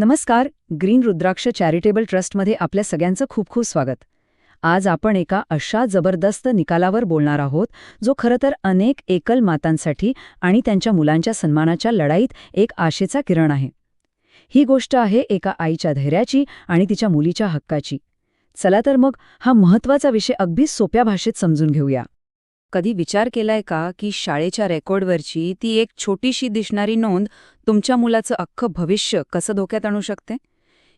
नमस्कार. ग्रीन रुद्राक्ष चॅरिटेबल ट्रस्टमध्ये आपल्या सगळ्यांचं खूप खूप स्वागत. आज आपण एका अशा जबरदस्त निकालावर बोलणार आहोत जो खरं तर अनेक एकल मातांसाठी आणि त्यांच्या मुलांच्या सन्मानाच्या लढाईत एक आशेचा किरण आहे. ही गोष्ट आहे एका आईच्या धैर्याची आणि तिच्या मुलीच्या हक्काची. चला तर मग हा महत्त्वाचा विषय अगदी सोप्या भाषेत समजून घेऊया. कधी विचार केलाय का की शाळेच्या रेकॉर्डवरची ती एक छोटीशी दिसणारी नोंद तुमच्या मुलाचं अख्खं भविष्य कसं धोक्यात आणू शकते?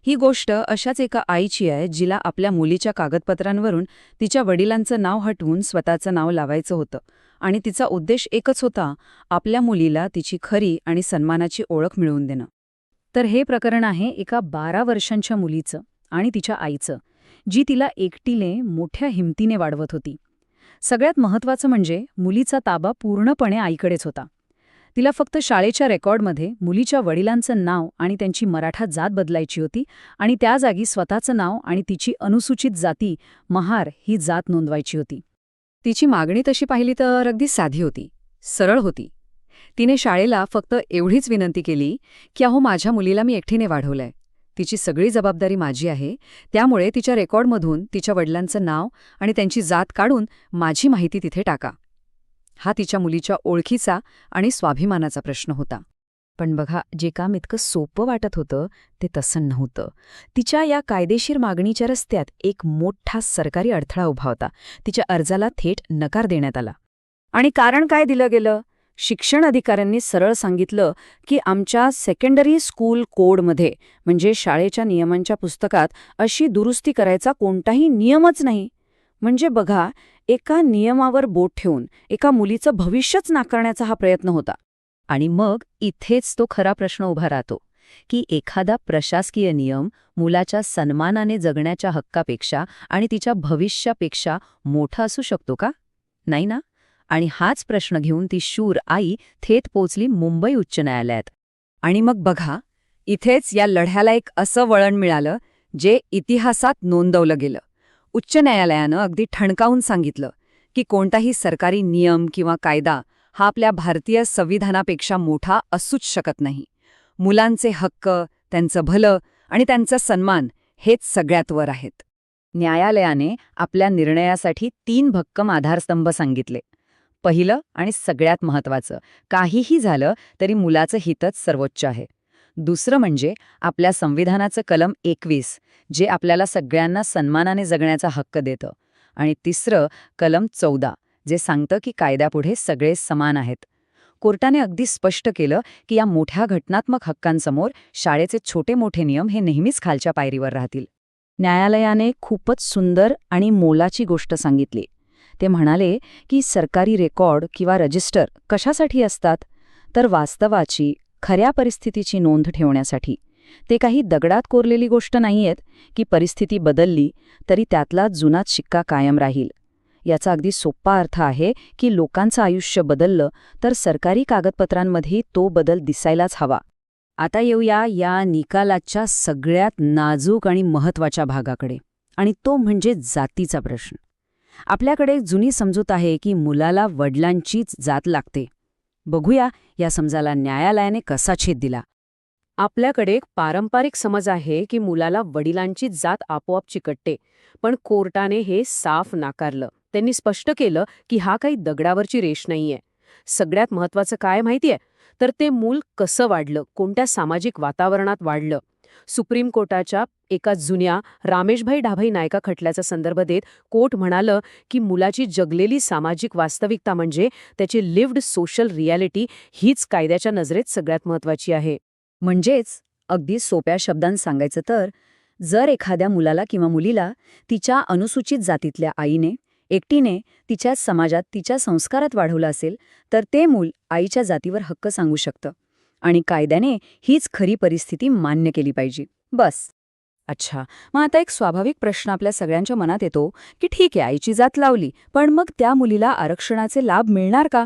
ही गोष्ट अशाच एका आईची आहे जिला आपल्या मुलीच्या कागदपत्रांवरून तिच्या वडिलांचं नाव हटवून स्वतःचं नाव लावायचं होतं आणि तिचा उद्देश एकच होता, आपल्या मुलीला तिची खरी आणि सन्मानाची ओळख मिळवून देणं. तर हे प्रकरण आहे एका 12 वर्षांच्या मुलीचं आणि तिच्या आईचं, जी तिला एकटीने मोठ्या हिमतीने वाढवत होती. सगळ्यात महत्त्वाचं म्हणजे मुलीचा ताबा पूर्णपणे आईकडेच होता. तिला फक्त शाळेच्या रेकॉर्डमध्ये मुलीच्या वडिलांचं नाव आणि त्यांची मराठा जात बदलायची होती आणि त्या जागी स्वतःचं नाव आणि तिची अनुसूचित जाती महार ही जात नोंदवायची होती. तिची मागणी तशी पाहिली तर अगदी साधी होती, सरळ होती. तिने शाळेला फक्त एवढीच विनंती केली की अहो, माझ्या मुलीला मी एकटीने वाढवलंय. तिची सगळी जबाबदारी माझी आहे, त्यामुळे तिच्या रेकॉर्डमधून तिच्या वडिलांचं नाव आणि त्यांची जात काढून माझी माहिती तिथे टाका. हा तिच्या मुलीच्या ओळखीचा आणि स्वाभिमानाचा प्रश्न होता. पण बघा, जे काम इतकं सोपं वाटत होतं ते तसं नव्हतं. तिच्या या कायदेशीर मागणीच्या रस्त्यात एक मोठा सरकारी अडथळा उभा होता. तिच्या अर्जाला थेट नकार देण्यात आला. आणि कारण काय दिलं गेलं? शिक्षण अधिकाऱ्यांनी सरळ सांगितलं की आमच्या सेकंडरी स्कूल कोडमध्ये, म्हणजे शाळेच्या नियमांच्या पुस्तकात, अशी दुरुस्ती करायचा कोणताही नियमच नाही. म्हणजे बघा, एका नियमावर बोट ठेवून एका मुलीचं भविष्यच नाकारण्याचा हा प्रयत्न होता. आणि मग इथेच तो खरा प्रश्न उभा राहतो की एखादा प्रशासकीय नियम मुलाच्या सन्मानाने जगण्याच्या हक्कापेक्षा आणि तिच्या भविष्यापेक्षा मोठा असू शकतो का? नाही ना? आणि हाच प्रश्न घेऊन ती शूर आई थेट पोचली मुंबई उच्च न्यायालयात. आणि मग बघा, इथेच या लढ्याला एक असं वळण मिळालं जे इतिहासात नोंदवलं गेलं. उच्च न्यायालयानं अगदी ठणकावून सांगितलं की कोणताही सरकारी नियम किंवा कायदा हा आपल्या भारतीय संविधानापेक्षा मोठा असूच शकत नाही. मुलांचे हक्क, त्यांचं भलं आणि त्यांचा सन्मान हेच सगळ्यात वर आहेत. न्यायालयाने आपल्या निर्णयासाठी 3 भक्कम आधारस्तंभ सांगितले. पहिलं आणि सगळ्यात महत्त्वाचं, काहीही झालं तरी मुलाचं हितच सर्वोच्च आहे. दुसरं म्हणजे आपल्या संविधानाचं कलम 21, जे आपल्याला सगळ्यांना सन्मानाने जगण्याचा हक्क देतं. आणि तिसरं कलम 14, जे सांगतं की कायद्यापुढे सगळे समान आहेत. कोर्टाने अगदी स्पष्ट केलं की या मोठ्या घटनात्मक हक्कांसमोर शाळेचे छोटे मोठे नियम हे नेहमीच खालच्या पायरीवर राहतील. न्यायालयाने खूपच सुंदर आणि मोलाची गोष्ट सांगितली. ते म्हणाले की सरकारी रेकॉर्ड किंवा रजिस्टर कशासाठी असतात? तर वास्तवाची, खऱ्या परिस्थितीची नोंद ठेवण्यासाठी. ते काही दगडात कोरलेली गोष्ट नाहीयेत की परिस्थिती बदलली तरी त्यातला जुनाच शिक्का कायम राहील. याचा अगदी सोपा अर्थ आहे की लोकांचं आयुष्य बदललं तर सरकारी कागदपत्रांमध्ये तो बदल दिसायलाच हवा. आता येऊया या निकालाच्या सगळ्यात नाजूक आणि महत्त्वाच्या भागाकडे, आणि तो म्हणजे जातीचा प्रश्न. आपल्याकडे जुनी समजूत आहे की मुलाला वडिलांचीच जात लागते. बघूया या समजाला न्यायालयाने कसा छेद दिला. आपल्याकडे एक पारंपरिक समज आहे की मुलाला वडिलांची जात आपोआप चिकटते, पण कोर्टाने हे साफ नाकारलं. त्यांनी स्पष्ट केलं की हा काही दगडावरची रेष नाहीये. सगळ्यात महत्त्वाचं काय माहितीये? तर ते मूल कसं वाढलं, कोणत्या सामाजिक वातावरणात वाढलं. सुप्रीम कोर्टाच्या एका जुन्या रामेशभाई डाभाई नायका खटल्याचा संदर्भ देत कोर्ट म्हणालं की मुलाची जगलेली सामाजिक वास्तविकता, म्हणजे त्याची लिव्हड सोशल रियालिटी, हीच कायद्याच्या नजरेत सगळ्यात महत्त्वाची आहे. म्हणजेच अगदी सोप्या शब्दांत सांगायचं तर, जर एखाद्या मुलाला किंवा मुलीला तिच्या अनुसूचित जातीतल्या आईने एकटीने तिच्याच समाजात तिच्या संस्कारात वाढवलं असेल तर ते मूल आईच्या जातीवर हक्क सांगू शकतं आणि कायद्याने हीच खरी परिस्थिती मान्य केली पाहिजे. बस. अच्छा, मग आता एक स्वाभाविक प्रश्न आपल्या सगळ्यांच्या मनात येतो की ठीक आहे, आईची जात लावली, पण मग त्या मुलीला आरक्षणाचे लाभ मिळणार का?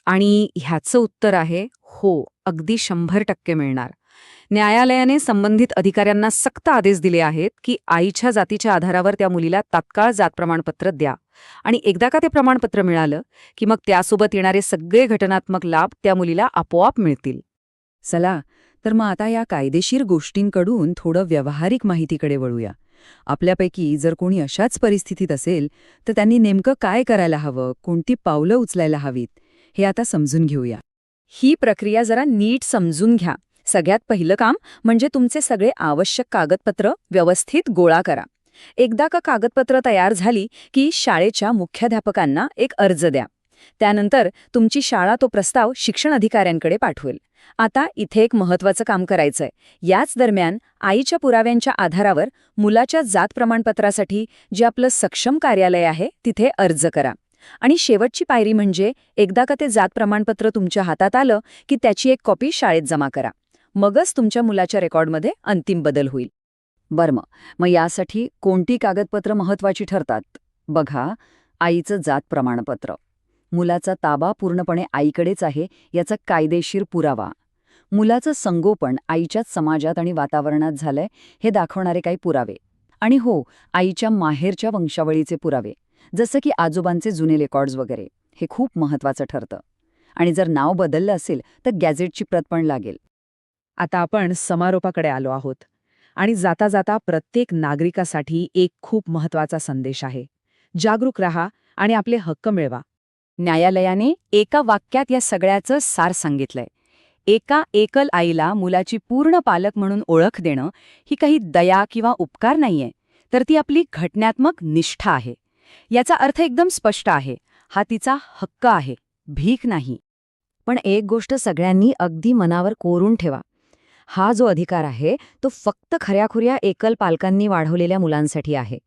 आणि ह्याचं उत्तर आहे हो, अगदी 100% मिळणार. न्यायालयाने संबंधित अधिकाऱ्यांना सक्त आदेश दिले आहेत की आईच्या जातीच्या आधारावर त्या मुलीला तात्काळ जात प्रमाणपत्र द्या. आणि एकदा का ते प्रमाणपत्र मिळालं की मग त्यासोबत येणारे सगळे घटनात्मक लाभ त्या मुलीला आपोआप मिळतील. चला तर मग आता या कायदेशीर गोष्टींकडून थोडं व्यावहारिक माहितीकडे वळूया. आपल्यापैकी जर कोणी अशाच परिस्थितीत असेल तर त्यांनी नेमकं काय करायला हवं, कोणती पावलं उचलायला हवीत, हे आता समजून घेऊया. ही प्रक्रिया जरा नीट समजून घ्या. सगळ्यात पहिलं काम म्हणजे तुमचे सगळे आवश्यक कागदपत्र व्यवस्थित गोळा करा. एकदा का कागदपत्र तयार झाली की शाळेच्या मुख्याध्यापकांना एक अर्ज द्या. त्यानंतर तुमची शाळा तो प्रस्ताव शिक्षण अधिकाऱ्यांकडे पाठवेल. आता इथे एक महत्त्वाचं काम करायचंय. याच दरम्यान आईच्या पुराव्यांच्या आधारावर मुलाच्या जात प्रमाणपत्रासाठी जे आपलं सक्षम कार्यालय आहे तिथे अर्ज करा. आणि शेवटची पायरी म्हणजे एकदा का ते जात प्रमाणपत्र तुमच्या हातात आलं की त्याची एक कॉपी शाळेत जमा करा. मगच तुमच्या मुलाच्या रेकॉर्डमध्ये अंतिम बदल होईल. बरं, मग यासाठी कोणती कागदपत्र महत्वाची ठरतात? बघा, आईचं जात प्रमाणपत्र, मुलाचा ताबा पूर्णपणे आईकडेच आहे याचा कायदेशीर पुरावा, मुलाचं संगोपन आईच्याच समाजात आणि वातावरणात झालंय हे दाखवणारे काही पुरावे, आणि हो, आईच्या माहेरच्या वंशावळीचे पुरावे, जसं की आजोबांचे जुने रेकॉर्ड्स वगैरे, हे खूप महत्वाचं ठरतं. आणि जर नाव बदललं असेल तर गॅझेटची प्रत पण लागेल. आता आपण समारोपाकडे आलो आहोत. आणि जाता जाता प्रत्येक नागरिकासाठी एक खूप महत्वाचा संदेश आहे. जागरूक रहा आणि आपले हक्क मिळवा. न्यायालयाने एका वाक्यात या सगळ्याचं सार सांगितलंय. एका एकल आईला मुलाची पूर्ण पालक म्हणून ओळख देणं ही काही दया किंवा उपकार नाहीये, तर ती आपली घटनात्मक निष्ठा आहे. याचा अर्थ एकदम स्पष्ट आहे. हा तिचा हक्क आहे, भीक नाही. पण एक गोष्ट सगळ्यांनी अगदी मनावर कोरून ठेवा. हा जो अधिकार आहे तो फक्त खऱ्याखुऱ्या एकल पालकांनी वाढवलेल्या मुलांसाठी आहे.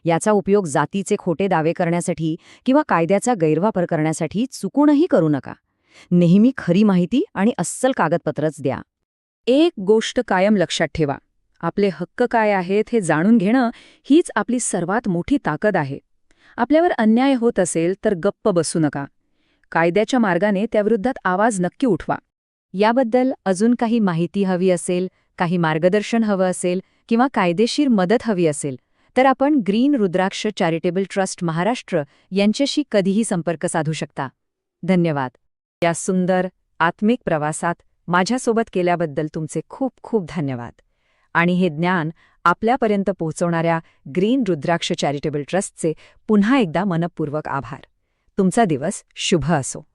याचा उपयोग जातीचे खोटे दावे करण्यासाठी किंवा कायद्याचा गैरवापर करण्यासाठी चुकूनही करू नका. नेहमी खरी माहिती आणि अस्सल कागदपत्रच द्या. एक गोष्ट कायम लक्षात ठेवा. आपले हक्क काय आहेत हे जाणून घेणं हीच आपली सर्वात मोठी ताकद आहे. आपल्यावर अन्याय होत असेल तर गप्प बसू नका. कायद्याच्या मार्गाने त्याविरुद्धात आवाज नक्की उठवा. याबद्दल अजून काही माहिती हवी असेल, काही मार्गदर्शन हवं असेल किंवा कायदेशीर मदत हवी असेल तर आपण ग्रीन रुद्राक्ष चॅरिटेबल ट्रस्ट महाराष्ट्र यांच्याशी कधीही संपर्क साधू शकता. धन्यवाद. या सुंदर आत्मिक प्रवासात माझ्यासोबत केल्याबद्दल तुमचे खूप खूप धन्यवाद. आणि हे ज्ञान आपल्यापर्यंत पोहोचवणाऱ्या ग्रीन रुद्राक्ष चॅरिटेबल ट्रस्टचे पुन्हा एकदा मनपूर्वक आभार. तुमचा दिवस शुभ असो.